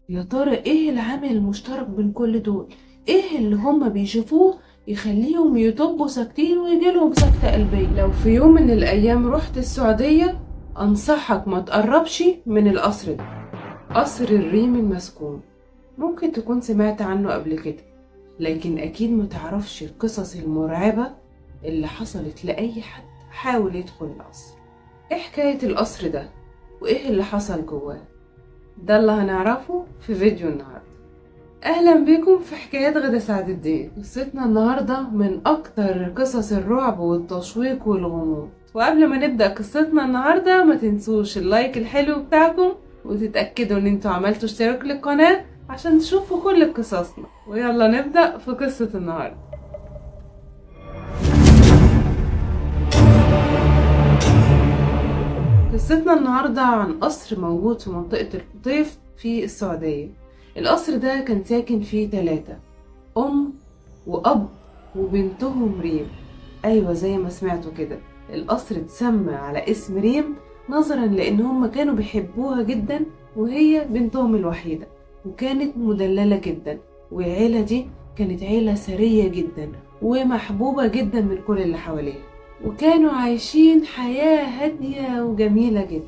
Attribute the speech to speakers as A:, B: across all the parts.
A: يا ترى ايه العامل المشترك بين كل دول؟ ايه اللي هما بيشوفوه يخليهم يطبوا ساكتين ويجيلهم سكتة قلبية؟ لو في يوم من الايام رحت السعودية، انصحك ما تقربش من القصر ده، قصر الريم المسكون. ممكن تكون سمعت عنه قبل كده، لكن اكيد متعرفش القصص المرعبة اللي حصلت لأي حد حاول يدخل القصر. ايه حكاية القصر ده وايه اللي حصل جواه؟ ده اللي هنعرفه في فيديو النهاردة. اهلا بكم في حكايات غدا سعد الدين. قصتنا النهاردة من اكتر قصص الرعب والتشويق والغموض. وقبل ما نبدأ قصتنا النهاردة ما تنسوش اللايك الحلو بتاعكم، وتتأكدوا ان انتوا عملتوا اشتراك للقناة عشان تشوفوا كل قصصنا. ويلا نبدأ في قصة النهاردة. قصتنا النهاردة عن قصر موجود في منطقة القطيف في السعودية. القصر ده كان ساكن فيه 3، أم وأب وبنتهم ريم. أيوة زي ما سمعتوا كده، القصر اتسمى على اسم ريم نظرا لأن هم كانوا بيحبوها جدا، وهي بنتهم الوحيدة، وكانت مدللة جدا. والعيلة دي كانت عيلة ثرية جدا ومحبوبة جدا من كل اللي حواليها، وكانوا عايشين حياة هادية وجميلة جدا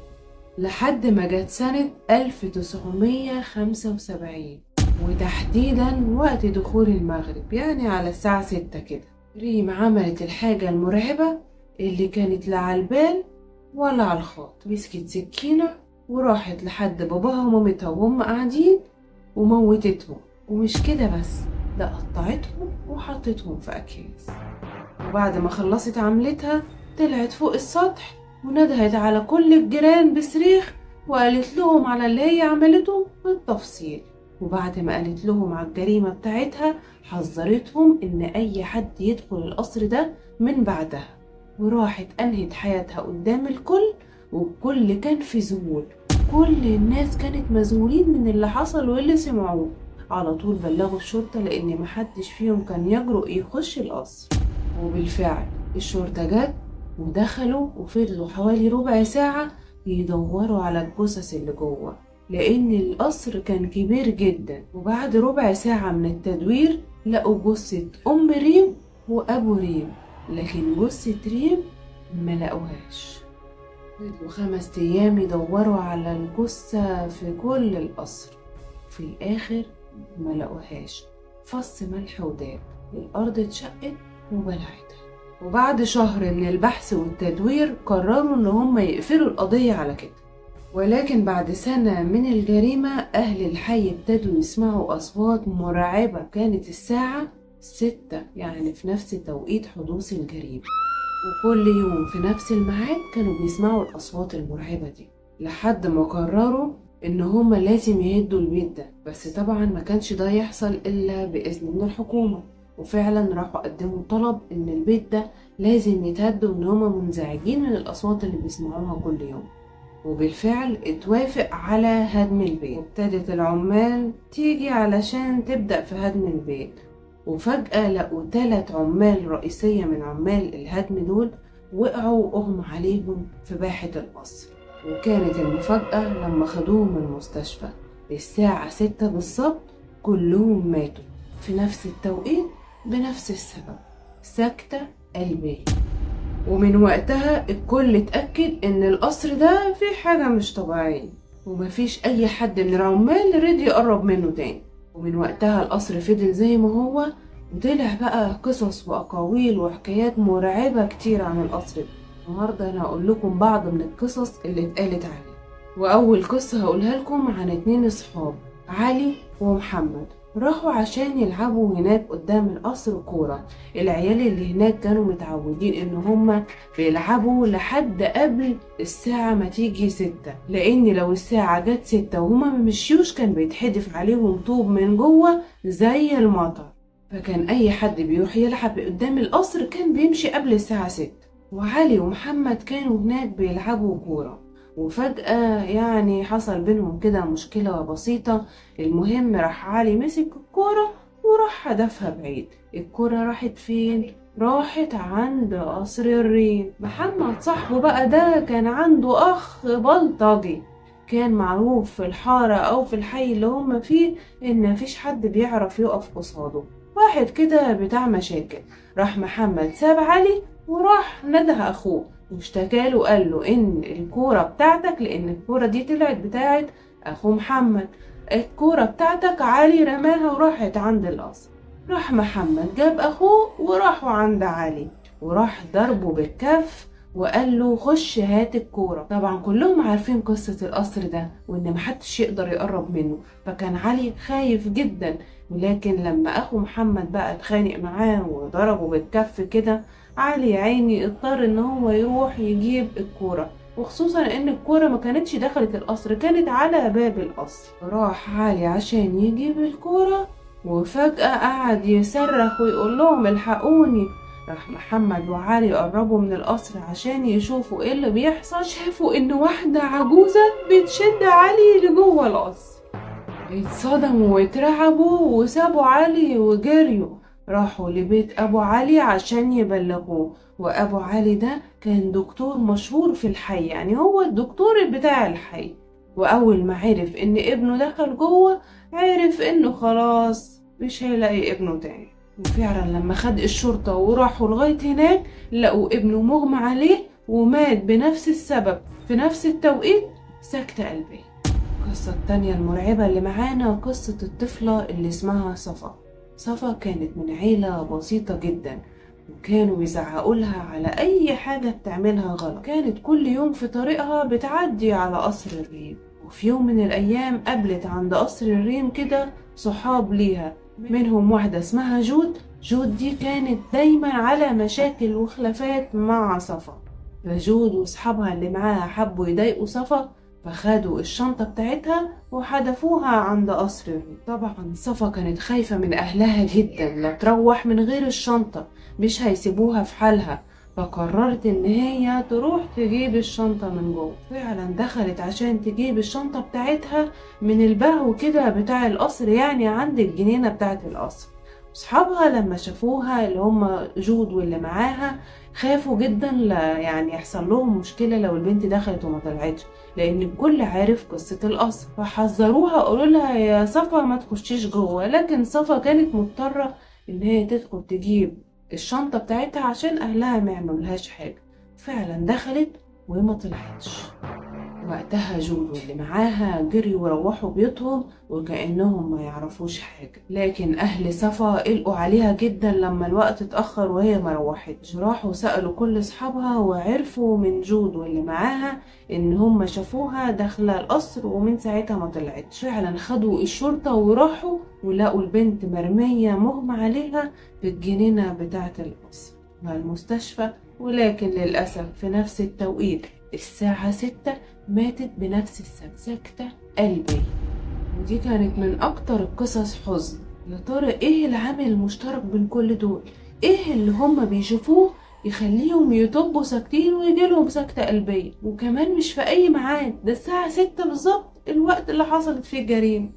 A: لحد ما جت سنة 1975، وتحديدا وقت دخول المغرب، يعني على الساعة 6 كده. ريم عملت الحاجة المرعبة اللي كانت لا على البال ولا على الخاطر. مسكت سكينة وراحت لحد باباها ومامتها وهم قاعدين وموتتهم. ومش كده بس، ده قطعتهم وحطتهم في أكياس. وبعد ما خلصت عملتها طلعت فوق السطح وندهت على كل الجيران بصريخ، وقالت لهم على اللي هي عملته بالتفصيل. وبعد ما قالت لهم على الجريمة بتاعتها حذرتهم ان اي حد يدخل القصر ده من بعدها. وراحت انهت حياتها قدام الكل، والكل كان في ذهول. كل الناس كانت مذهولين من اللي حصل واللي سمعوه. على طول بلغوا الشرطة لان محدش فيهم كان يجرؤ يخش القصر. وبالفعل الشرطة جت ودخلوا وفضلوا حوالي ربع ساعة يدوروا على الجثث اللي جوه، لأن القصر كان كبير جدا. وبعد ربع ساعة من التدوير لقوا جثة أم ريم وأبو ريم، لكن جثة ريم ما لقوهاش. فضلوا 5 أيام يدوروا على الجثة في كل القصر. في الآخر ما لقوهاش. فص ملح وداب، الأرض اتشقت وبلعتها. وبعد شهر من البحث والتدوير قرروا ان هم يقفلوا القضية على كده. ولكن بعد سنة من الجريمة اهل الحي ابتدوا يسمعوا اصوات مرعبة. كانت الساعة 6، يعني في نفس توقيت حدوث الجريمة، وكل يوم في نفس الميعاد كانوا بيسمعوا الاصوات المرعبة دي، لحد ما قرروا ان هما لازم يهدوا البيت ده. بس طبعا ما كانش ده يحصل الا باذن من الحكومة. وفعلا راحوا قدموا طلب ان البيت ده لازم يتهد، وان هما منزعجين من الاصوات اللي بيسمعوها كل يوم. وبالفعل اتوافق على هدم البيت. وابتدت العمال تيجي علشان تبدأ في هدم البيت. وفجأة لقوا 3 عمال رئيسية من عمال الهدم دول وقعوا وأغمى عليهم في باحة القصر. وكانت المفاجأة لما خدوهم المستشفى الساعة 6 بالظبط كلهم ماتوا في نفس التوقيت بنفس السبب، سكتة قلبية. ومن وقتها الكل اتأكد ان القصر ده فيه حاجة مش طبيعية، ومفيش اي حد من العمال رضي يقرب منه تاني. ومن وقتها القصر فضل زي ما هو، وطلع بقى قصص واقاويل وحكايات مرعبة كتير عن القصر ده. النهاردة انا هقول لكم بعض من القصص اللي اتقالت عليه. واول قصة هقولها لكم عن 2 اصحاب، علي ومحمد. راحوا عشان يلعبوا هناك قدام القصر كورة. العيال اللي هناك كانوا متعودين ان هما بيلعبوا لحد قبل الساعة ما تيجي 6، لان لو الساعة جت 6 وهما ممشيوش كان بيتحدف عليهم طوب من جوه زي المطر. فكان اي حد بيروح يلعب قدام القصر كان بيمشي قبل الساعة 6. وعلي ومحمد كانوا هناك بيلعبوا كورة، وفجأة يعني حصل بينهم كده مشكلة بسيطة. المهم راح علي مسك الكورة وراح هدفها بعيد. الكورة راحت فين؟ راحت عند قصر الريم. محمد صاحبه بقى ده كان عنده أخ بلطجي، كان معروف في الحارة أو في الحي اللي هم فيه إن مفيش حد بيعرف يقف قصاده. واحد كده بتاع مشاكل. راح محمد ساب علي وراح نده أخوه واشتكاله، قال له إن الكورة بتاعتك، لأن الكورة دي طلعت بتاعت أخو محمد، الكورة بتاعتك علي رماها وراحت عند القصر. راح محمد جاب أخوه وراحوا عند علي وراح ضربه بالكف وقال له خش هات الكورة. طبعا كلهم عارفين قصة القصر ده وإن محدش يقدر يقرب منه، فكان علي خايف جدا. ولكن لما أخو محمد بقى اتخانق معاه وضربه بالكف كده، علي يا عيني اضطر إن هو يروح يجيب الكورة، وخصوصا إن الكورة ما كانتش دخلت القصر، كانت على باب القصر. راح علي عشان يجيب الكورة وفجأة قعد يصرخ ويقول لهم الحقوني. راح محمد وعلي قربوا من القصر عشان يشوفوا ايه اللي بيحصل. شافوا ان واحدة عجوزة بتشد علي لجوه القصر. اتصدموا واترعبوا وسابوا علي وجريوا. راحوا لبيت ابو علي عشان يبلغوه، وابو علي ده كان دكتور مشهور في الحي، يعني هو الدكتور بتاع الحي. واول ما عرف ان ابنه دخل جوه، عرف انه خلاص مش هيلاقي ابنه تاني. وفعلا لما خد الشرطة وراحوا لغاية هناك، لقوا ابنه مغمى عليه ومات بنفس السبب في نفس التوقيت، سكتة قلبية. القصة التانية المرعبة اللي معانا قصة الطفلة اللي اسمها صفا. صفا كانت من عيلة بسيطة جدا، وكانوا بيزعقوا لها على أي حاجة بتعملها غلط. كانت كل يوم في طريقها بتعدي على قصر الريم، وفي يوم من الأيام قابلت عند قصر الريم كده صحاب ليها، منهم واحدة اسمها جود. جود دي كانت دايما على مشاكل وخلافات مع صفا، فجود وصحابها اللي معاها حبوا يضايقوا صفا، فخدوا الشنطة بتاعتها وحدفوها عند قصر الريم. طبعا صفا كانت خايفة من أهلها جدا، لا تروح من غير الشنطة، مش هيسيبوها في حالها. فقررت ان هي تروح تجيب الشنطة من جوه. فعلا دخلت عشان تجيب الشنطة بتاعتها من البهو كده بتاع القصر، يعني عند الجنينة بتاعت القصر. اصحابها لما شافوها اللي هم جود واللي معاها خافوا جدا، لا يعني يحصل لهم مشكلة لو البنت دخلت وما طلعتش، لان الكل عارف قصة القصر. فحذروها قالوا لها يا صفا ما تخشيش جوه، لكن صفا كانت مضطرة ان هي تدخل تجيب الشنطة بتاعتها عشان اهلها ما يعملولهاش حاجة. فعلا دخلت وما طلعتش. وقتها جود واللي معاها جريوا وروحوا بيوتهم وكأنهم ما يعرفوش حاجة، لكن أهل صفا قلقوا عليها جدا لما الوقت اتأخر وهي ما روحتش. راحوا سألوا كل أصحابها وعرفوا من جود واللي معاها إن هم شافوها داخلة القصر ومن ساعتها ما طلعتش. فعلا خدوا الشرطة وراحوا ولقوا البنت مرمية مغمى عليها في الجنينة بتاعة القصر والمستشفى. ولكن للأسف في نفس التوقيت الساعة 6 ماتت بنفس السبب، سكتة قلبية. ودي كانت من أكتر القصص حزن. يا ترى إيه العامل المشترك بين كل دول؟ إيه اللي هما بيشوفوه يخليهم يطبوا ساكتين ويجيلهم سكتة قلبية؟ وكمان مش في أي ميعاد، ده الساعة 6 بالظبط، الوقت اللي حصلت فيه الجريمة.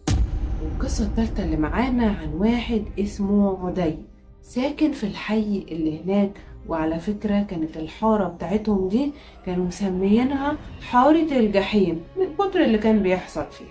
A: والقصة التالتة اللي معانا عن واحد اسمه عدي، ساكن في الحي اللي هناك. وعلى فكرة كانت الحارة بتاعتهم دي كانوا مسميينها حارة الجحيم من كتر اللي كان بيحصل فيها.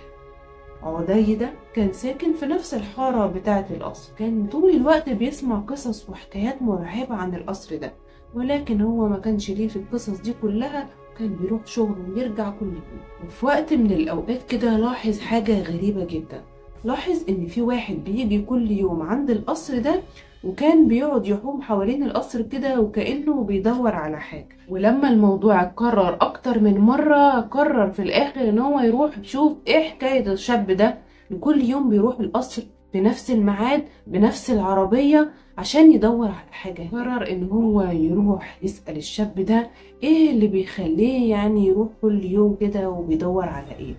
A: عدي ده كان ساكن في نفس الحارة بتاعة القصر، كان طول الوقت بيسمع قصص وحكايات مرعبة عن القصر ده، ولكن هو ما كانش ليه في القصص دي كلها، كان بيروح شغله ويرجع كل يوم. وفي وقت من الأوقات كده لاحظ حاجة غريبة جدا. لاحظ إن في واحد بيجي كل يوم عند القصر ده، وكان بيقعد يحوم حوالين القصر كده وكأنه بيدور على حاجة. ولما الموضوع اتكرر أكتر من مرة، قرر في الآخر إن هو يروح يشوف إيه حكاية الشاب ده. كل يوم بيروح القصر في نفس الميعاد بنفس العربية عشان يدور على حاجة. قرر إن هو يروح يسأل الشاب ده إيه اللي بيخليه يعني يروح كل يوم كده وبيدور على إيه.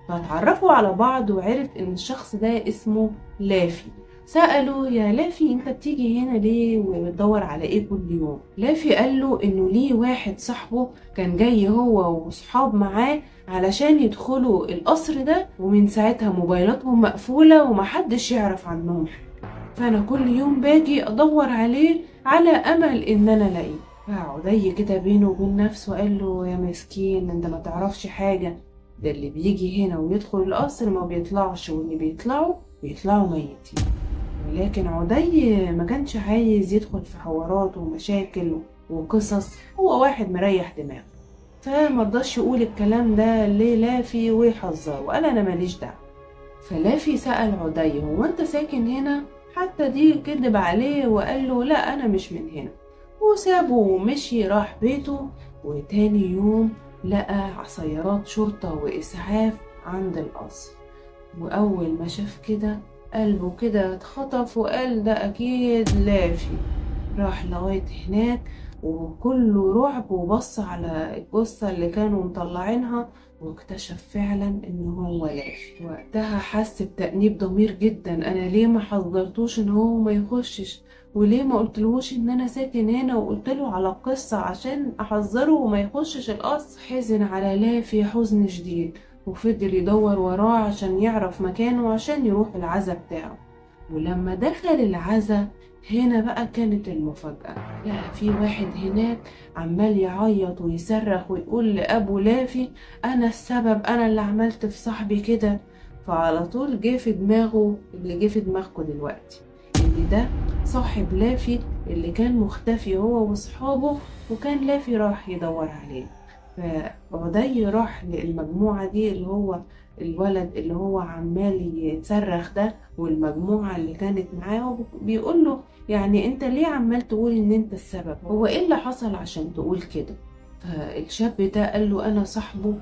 A: فتعرفوا على بعض وعرف إن الشخص ده اسمه لافي. سأله يا لافي انت بتيجي هنا ليه وبتدور على ايه كل يوم؟ لافي قال له انه ليه واحد صاحبه كان جاي هو وصحاب معاه علشان يدخلوا القصر ده، ومن ساعتها موبايلاتهم مقفولة ومحدش يعرف عنهم حاجة، فانا كل يوم باجي ادور عليه على امل ان انا الاقيه. فعدي كده بينه وبين نفسه قال له يا مسكين انت ما تعرفش حاجة، ده اللي بيجي هنا ويدخل القصر ما بيطلعش، واللي بيطلعوا ميتين. ولكن عدي ما كانش عايز يدخل في حوارات ومشاكل وقصص، هو واحد مريح دماغه، فمرضاش يقول الكلام ده للافي ويحذره وقال انا ماليش دعوه. فلافي سأل عدي هو انت ساكن هنا؟ حتى دي كذب عليه وقال له لا انا مش من هنا، وسابه ومشي راح بيته. وتاني يوم لقى سيارات شرطة وإسعاف عند القصر، وأول ما شاف كده قلبه كده اتخطف وقال ده أكيد لافي. راح لغاية هناك وكله رعب وبص على الجثة اللي كانوا مطلعينها، واكتشف فعلا ان هو لافي. وقتها حس بتأنيب ضمير جدا، انا ليه ما حذرتوش ان هو ما يخشش، وليه ما قلتلهوش ان انا ساكن هنا وقلتله على القصة عشان احذره وما يخشش القصر. حزن على لافي حزن شديد وفضل يدور وراه عشان يعرف مكانه عشان يروح العزا بتاعه. ولما دخل العزا هنا بقى كانت المفاجأة، لقى في واحد هناك عمال يعيط ويصرخ ويقول لأبو لافي أنا السبب، أنا اللي عملت في صاحبي كده. فعلى طول جه في دماغه اللي جه في دماغكم دلوقتي، اللي ده صاحب لافي اللي كان مختفي هو وصحابه، وكان لافي راح يدور عليه. فعدي راح للمجموعة دي اللي هو الولد اللي هو عمال يصرخ ده والمجموعة اللي كانت معاه، بيقول له يعني انت ليه عمال تقول ان انت السبب، هو ايه اللي حصل عشان تقول كده؟ فالشاب ده قال له انا صاحبه،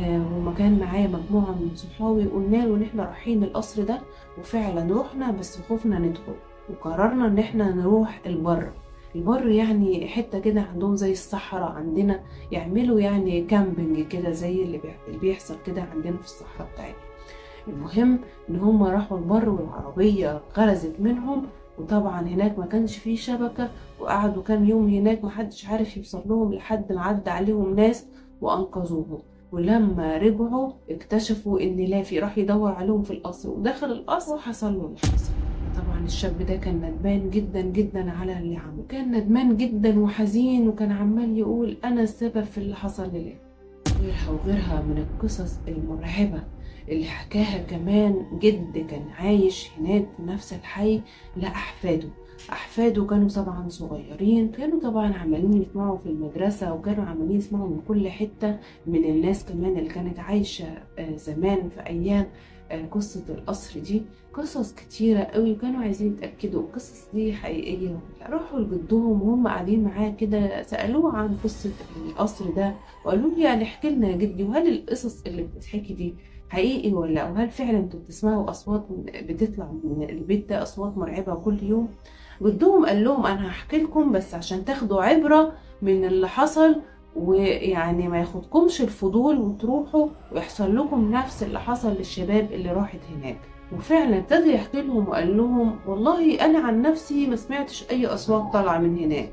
A: وما كان معايا مجموعة من صحابي قلنا له ان احنا رايحين القصر ده، وفعلا رحنا بس خفنا ندخل وقررنا ان احنا نروح البر يعني حتة كده عندهم زي الصحراء عندنا، يعملوا يعني كامبينج كده زي اللي بيحصل كده عندنا في الصحراء بتاعتنا. المهم ان هم راحوا البر والعربية غرزت منهم، وطبعا هناك ما كانش فيه شبكة، وقعدوا كام يوم هناك محدش عارف يوصل لهم لحد ما عدى عليهم ناس وانقذوهم. ولما رجعوا اكتشفوا ان لافي راح يدور عليهم في القصر ودخل القصر وحصل له اللي حصل. طبعا الشاب ده كان ندمان جدا جدا على اللي عمله، كان ندمان جدا وحزين، وكان عمال يقول انا السبب في اللي حصل للافي. غيرها وغيرها من القصص المرعبة اللي حكاها كمان جد كان عايش هناك في نفس الحي أحفاده كانوا طبعا صغيرين، كانوا طبعا عمالين يسمعوا في المدرسة، وكانوا عمالين يسمعوا من كل حتة من الناس كمان اللي كانت عايشة زمان في أيام قصة القصر دي، قصص كتيرة قوي، وكانوا عايزين يتأكدوا القصص دي حقيقية ولا. راحوا لجدهم وهم قاعدين معاه كده سألوه عن قصة القصر ده، وقالوا لي يعني احكي لنا يا جدي، وهل القصص اللي بتتحكي دي حقيقي ولا، وهل فعلا انتوا بتسمعوا اصوات بتطلع من البيت ده، اصوات مرعبة كل يوم؟ جدهم قال لهم انا هحكي لكم بس عشان تاخدوا عبرة من اللي حصل، ويعني ما ياخدكمش الفضول وتروحوا ويحصل لكم نفس اللي حصل للشباب اللي راحت هناك. وفعلا ابتدى يحكي لهم وقال لهم والله انا عن نفسي ما سمعتش اي اصوات طالعه من هناك،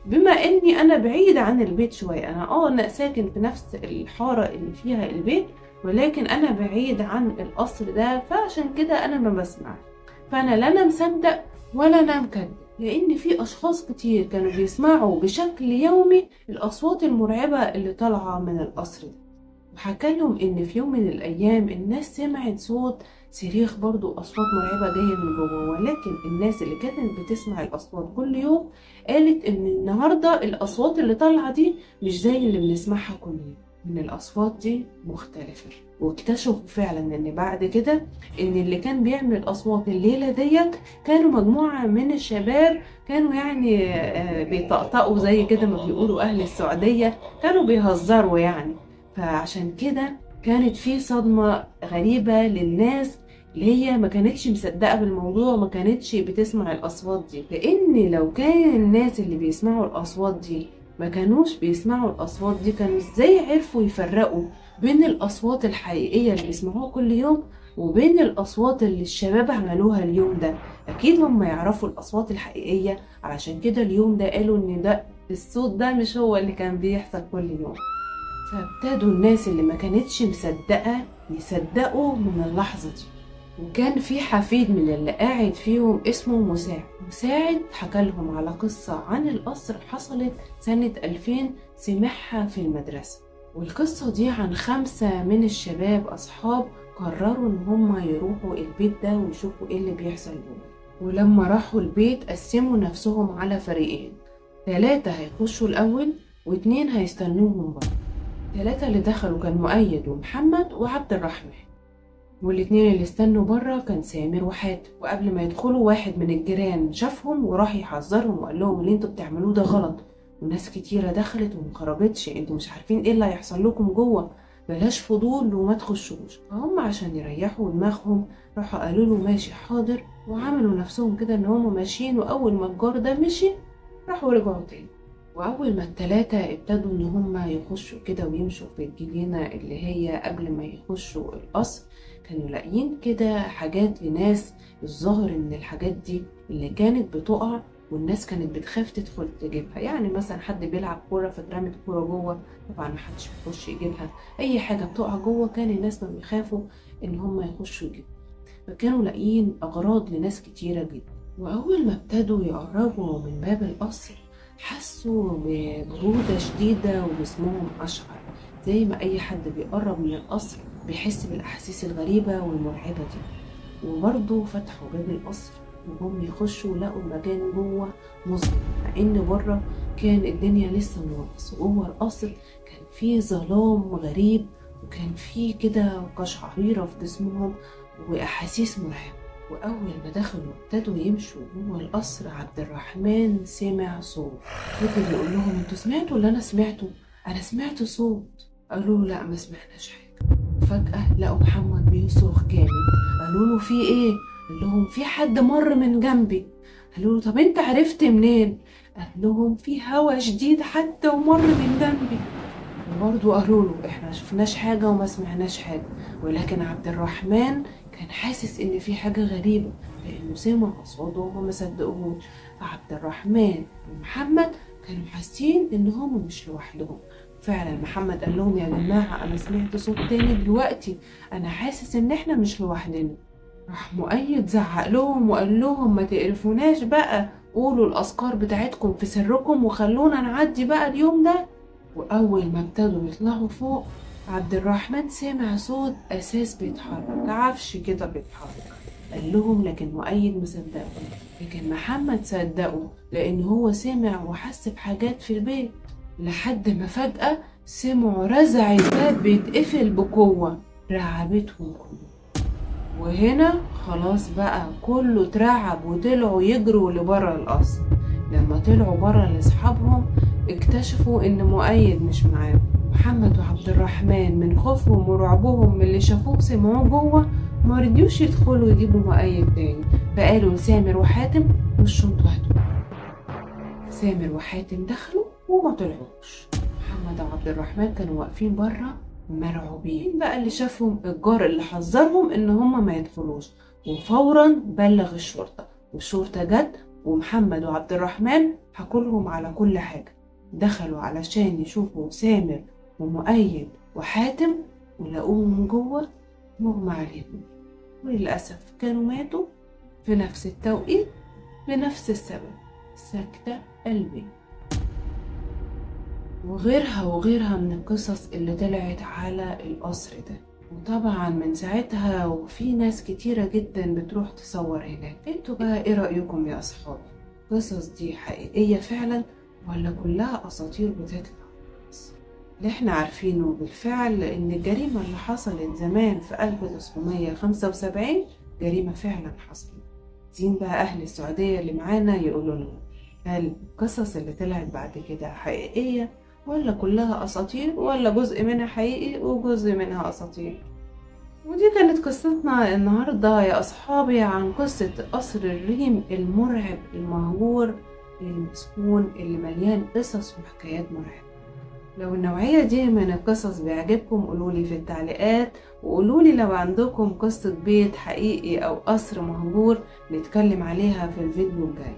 A: بما اني انا بعيد عن البيت شويه، انا ساكن في نفس الحاره اللي فيها البيت، ولكن انا بعيد عن القصر ده، فعشان كده انا ما بسمعش. فانا لا انا مصدق ولا انا مكذب، لان في اشخاص كتير كانوا بيسمعوا بشكل يومي الاصوات المرعبه اللي طالعه من القصر ده. وحكى لهم ان في يوم من الايام الناس سمعت صوت صريخ، برضو اصوات مرعبه جايه من جوه، ولكن الناس اللي كانت بتسمع الاصوات كل يوم قالت ان النهارده الاصوات اللي طالعه دي مش زي اللي بنسمعها كل يوم، ان الاصوات دي مختلفه. واكتشفوا فعلا ان بعد كده ان اللي كان بيعمل اصوات الليله ديت كانوا مجموعه من الشباب، كانوا يعني بيطقطقوا زي كده ما بيقولوا اهل السعوديه، كانوا بيهزروا يعني. فعشان كده كانت في صدمه غريبه للناس اللي هي ما كانتش مصدقه بالموضوع وما كانتش بتسمع الاصوات دي، لان لو كان الناس اللي بيسمعوا الاصوات دي ما كانوش بيسمعوا الاصوات دي، كانوا ازاي عرفوا يفرقوا بين الاصوات الحقيقيه اللي بيسمعوها كل يوم وبين الاصوات اللي الشباب عملوها اليوم ده؟ اكيد هم يعرفوا الاصوات الحقيقيه، علشان كده اليوم ده قالوا ان ده الصوت ده مش هو اللي كان بيحصل كل يوم. فابتدوا الناس اللي ما كانتش مصدقه يصدقوا من اللحظه دي. وكان في حفيد من اللي قاعد فيهم اسمه مساعد حكى لهم على قصة عن القصر حصلت سنة 2000 سمعها في المدرسة، والقصة دي عن 5 من الشباب أصحاب قرروا إن هما يروحوا البيت ده ويشوفوا إيه اللي بيحصل جوه. ولما راحوا البيت قسموا نفسهم على فريقين، 3 هيخشوا الأول و2 هيستنوهم بره. 3 اللي دخلوا كان مؤيد ومحمد وعبد الرحمن، والاتنين اللي استنوا بره كان سامر وحاتم. وقبل ما يدخلوا واحد من الجيران شافهم وراح يحذرهم وقال لهم اللي انتوا بتعملوه ده غلط، وناس كتيرة دخلت ومخرجتش، انتوا مش عارفين ايه اللي هيحصل لكم جوه، بلاش فضول وما تخشوش. فهم عشان يريحوا دماغهم راحوا قالوا له ماشي حاضر، وعملوا نفسهم كده ان هم ماشيين. واول ما الجار ده مشي راحوا رجعوا تاني. واول ما ال3 ابتدوا ان هم يخشوا كده ويمشوا في الجنينة اللي هي قبل ما يخشوا القصر، كانوا لاقيين كده حاجات لناس. الظاهر ان الحاجات دي اللي كانت بتقع والناس كانت بتخاف تدخل تجيبها، يعني مثلا حد بيلعب كوره فاترمت كوره جوه، طبعا محدش بيخش يجيبها. اي حاجه بتقع جوه كان الناس ما بيخافوا ان هم يخشوا يجيبها. فكانوا لاقيين اغراض لناس كتيره جدا. واول ما ابتدوا يقربوا من باب القصر حسوا ببرودة شديدة وجسمهم أشعر، زي ما أي حد بيقرب من القصر بيحس بالأحاسيس الغريبة والمرعبة دي. وبرضه فتحوا باب القصر وهم يخشوا لقوا المكان جوه مظلم، مع إن بره كان الدنيا لسه نور، بس جوه القصر كان فيه ظلام غريب، وكان فيه كده قشعريرة في جسمهم وأحاسيس مرعبة. وأول ما دخلوا ابتدوا يمشوا جوه القصر، عبد الرحمن سمع صوت. فضل يقول لهم انتوا سمعتوا اللي أنا سمعته؟ أنا سمعت صوت. قالوا له لا ما سمعناش حاجة. فجأة لقوا محمد بيصرخ جامد. قالوا له في ايه؟ قال لهم في حد مر من جنبي. قالوا له طب انت عرفت منين؟ قال لهم في هوا شديد حتى ومر من جنبي. وبرضه قالوا له احنا شفناش حاجة وما سمعناش حاجة، ولكن عبد الرحمن كان حاسس ان في حاجة غريبة لانه سمع اصواته وهم ما صدقوهوش. فعبد الرحمن ومحمد كانوا حاسين ان هم مش لوحدهم. فعلا محمد قال لهم يا جماعة انا سمعت صوت تاني دلوقتي، انا حاسس ان احنا مش لوحدنا. راح مؤيد زعق لهم وقال لهم ما تقرفوناش بقى، قولوا الاذكار بتاعتكم في سركم وخلونا نعدي بقى اليوم ده. واول ما ابتدوا يطلعوا فوق عبد الرحمن سمع صوت اساس بيتحرك، عفش كده بيتحرك. قال لهم لكن مؤيد مصدقه، لكن محمد صدقه لان هو سمع وحس بحاجات في البيت. لحد ما فجأة سمعوا رزع الباب بيتقفل بقوة، رعبتهم كلهم. وهنا خلاص بقى كله اترعب وطلعوا يجروا لبره القصر. لما طلعوا بره لاصحابهم اكتشفوا ان مؤيد مش معاهم. محمد وعبد الرحمن من خوفهم ورعبهم من اللي شافوه سمعوه جوه ما رضيوش يدخلوا يجيبوا مؤيد تاني، فقالوا لسامر وحاتم خشوا انتوا هاتوا. سامر وحاتم دخلوا وما طلعوش. محمد وعبد الرحمن كانوا واقفين بره مرعوبين. بقى اللي شافهم الجار اللي حذرهم ان هما ما يدخلوش، وفورا بلغ الشرطة، والشرطة جت ومحمد وعبد الرحمن حكوا لهم على كل حاجة. دخلوا علشان يشوفوا سامر ومؤيد وحاتم ولقوهم جوه مغمى عليهم، وللأسف كانوا ماتوا في نفس التوقيت بنفس السبب، سكتة قلبية. وغيرها من القصص اللي طلعت على القصر ده. وطبعا من ساعتها وفي ناس كتيرة جدا بتروح تصور هناك. انتوا بقى ايه رأيكم يا اصحابي؟ القصص دي حقيقية فعلا ولا كلها اساطير بتطلع؟ اللي احنا عارفينه بالفعل ان الجريمة اللي حصلت زمان في 1975 جريمة فعلا حصلت. عايزين بقى اهل السعودية اللي معانا يقولوا لنا هل القصص اللي طلعت بعد كده حقيقية ولا كلها اساطير، ولا جزء منها حقيقي وجزء منها اساطير؟ ودي كانت قصتنا النهاردة يا اصحابي عن قصة قصر الريم المرعب المهجور المسكون اللي مليان قصص وحكايات مرعبة. لو النوعية دي من القصص بيعجبكم قولولي في التعليقات، وقولولي لو عندكم قصة بيت حقيقي او قصر مهجور نتكلم عليها في الفيديو الجاي.